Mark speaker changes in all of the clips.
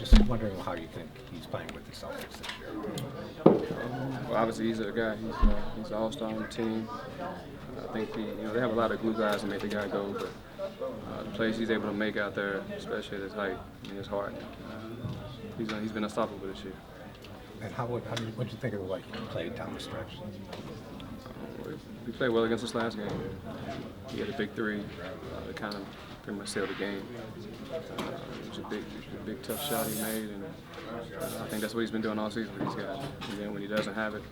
Speaker 1: Just wondering how you think he's playing with the Celtics this year.
Speaker 2: Well, obviously he's a guy. He's an all-star on the team. I think they have a lot of glue guys to make the guy go, but the plays he's able to make out there, especially at his height and his heart, he's been unstoppable this year.
Speaker 1: And what did you think of the way he played down the stretch?
Speaker 2: We played well against us last game. He had a big three that kind of pretty much sealed the game. It was a big tough shot he made, and I think that's what he's been doing all season for these guys. And then when he doesn't have it,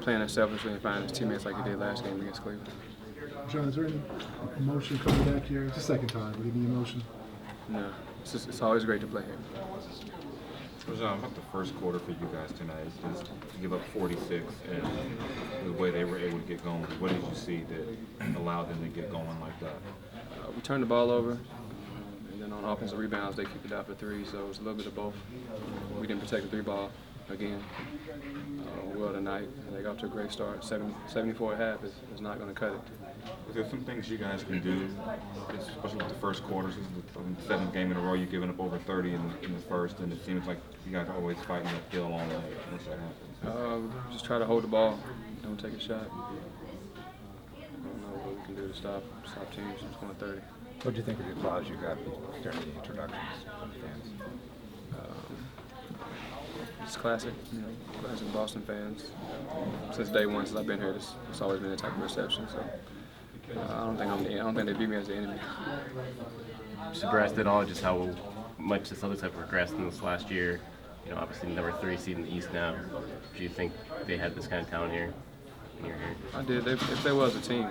Speaker 2: playing unselfishly and finding his teammates like he did last game against Cleveland.
Speaker 3: John, is there any emotion coming back here? It's the second time, but any emotion?
Speaker 2: No, it's always great to play here.
Speaker 4: Rajon, about the first quarter for you guys tonight, is just to give up 46 and the way they were able to get going. What did you see that allowed them to get going like that?
Speaker 2: We turned the ball over, and then on offensive rebounds, they kicked it out for three, so it was a little bit of both. We didn't protect the three ball again. Well tonight, they got off to a great start. 74 at half is not going to cut it.
Speaker 4: Is there some things you guys can do, especially with the first quarters? This is the seventh game in a row you've given up over 30 in the first, and it seems like you guys are always fighting uphill on that once that happens.
Speaker 2: Just try to hold the ball, don't take a shot. I don't know what we can do to stop teams from scoring 30.
Speaker 1: What do you think of the applause you got during the introductions from the fans?
Speaker 2: It's classic, classic Boston fans. Since day one, since I've been here, it's always been that type of reception. So I don't think they view me as the enemy.
Speaker 5: Progressed at all, just how much the Celtics have progressed in this last year. Obviously number 3 seed in the East now. Do you think they had this kind of talent here?
Speaker 2: I did. If there was a team,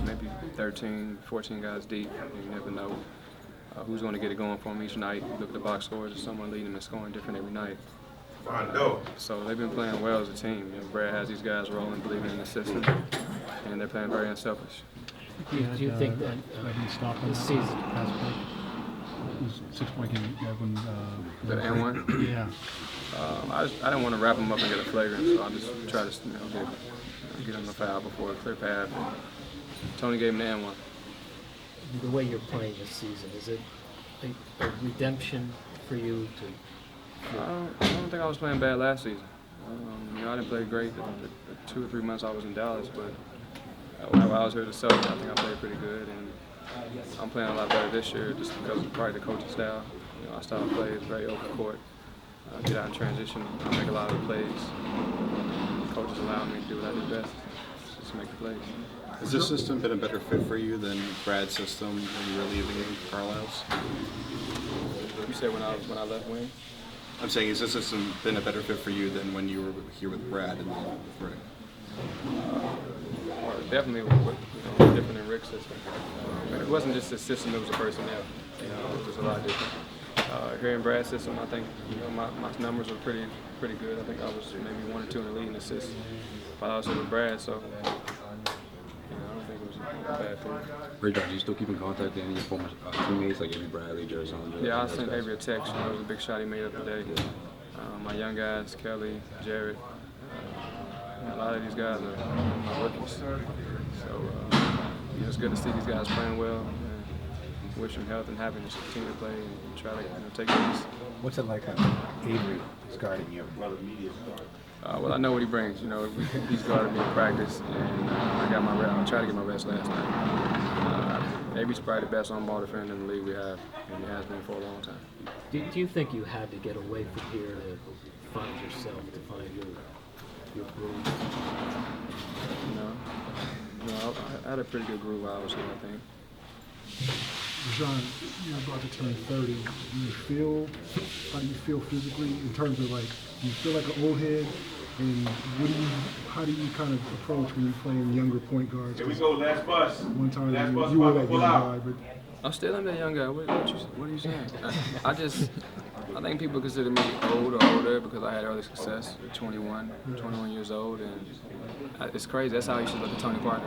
Speaker 2: maybe 13, 14 guys deep, you never know who's going to get it going for them each night. You look at the box scores, there's someone leading them and scoring different every night. So they've been playing well as a team. Brad has these guys rolling, believing in the system, and they're playing very unselfish.
Speaker 6: Do you think that this season has been
Speaker 3: 6-point game, when
Speaker 2: the N1?
Speaker 3: Yeah.
Speaker 2: I didn't want to wrap them up and get a flagrant, so I just try to get them a foul before a clear path. Tony gave him the N1.
Speaker 6: the way you're playing this season? Is it a redemption for you to?
Speaker 2: I don't think I was playing bad last season. I didn't play great the 2 or 3 months I was in Dallas, but when I was here at the Celtics, I think I played pretty good, and I'm playing a lot better this year just because of probably the coaching style. Our style of play is very open court. Get out in transition, I make a lot of the plays. Coaches allow me to do what I do best, just make the plays.
Speaker 7: Has this system been a better fit for you than Brad's system when you were leaving Carlisle's?
Speaker 2: You said when I left Wing?
Speaker 7: I'm saying, has this system been a better fit for you than when you were here with Brad and then with Rick?
Speaker 2: Definitely different than Rick's system. It wasn't just the system, it was the personnel. It was a lot different. Here in Brad's system, I think my numbers were pretty good. I think I was maybe 1 or 2 in the lead in assists while I was here with Brad, so I don't think it was a bad thing.
Speaker 8: Rajon, do you still keep in contact with any of your former teammates like Avery Bradley, Rajon Rondo?
Speaker 2: Yeah, I sent Avery a text. It was a big shot he made up today. My young guys, Kelly, Jared, a lot of these guys are my rookies. So it's good to see these guys playing well. And wish them health and happiness to continue to play and try to take these.
Speaker 1: What's it like Avery is guarding you?
Speaker 2: Well, I know what he brings. He's guarded me in practice, and I tried to get my rest last night. Avery's probably the best on-ball defender in the league we have, and he has been for a long time.
Speaker 6: Do you think you had to get away from here to find yourself, to find your groove?
Speaker 2: No, I had a pretty good groove while I was here, I think.
Speaker 3: Rajon, you're about to turn 30. How do you feel physically in terms of do you feel like an old head? And how do you kind of approach when you're playing younger point guards?
Speaker 9: Here we go, last bus.
Speaker 3: One time
Speaker 9: last bus
Speaker 3: you were that young guy, but
Speaker 2: I still am that young guy. What are you saying? I think people consider me old or older because I had early success at 21 years old, and it's crazy. That's how you should look at Tony Parker.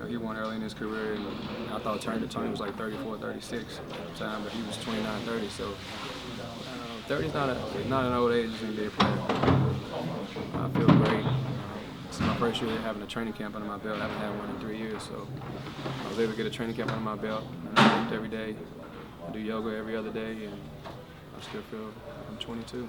Speaker 2: He won early in his career, and I thought Tony was like 34, 36 at the time, but he was 29, 30. So 30 is not an old age as an NBA player. I feel great. It's my first year having a training camp under my belt. I haven't had one in 3 years, so I was able to get a training camp under my belt. I lift every day, I do yoga every other day, and still feel I'm 22.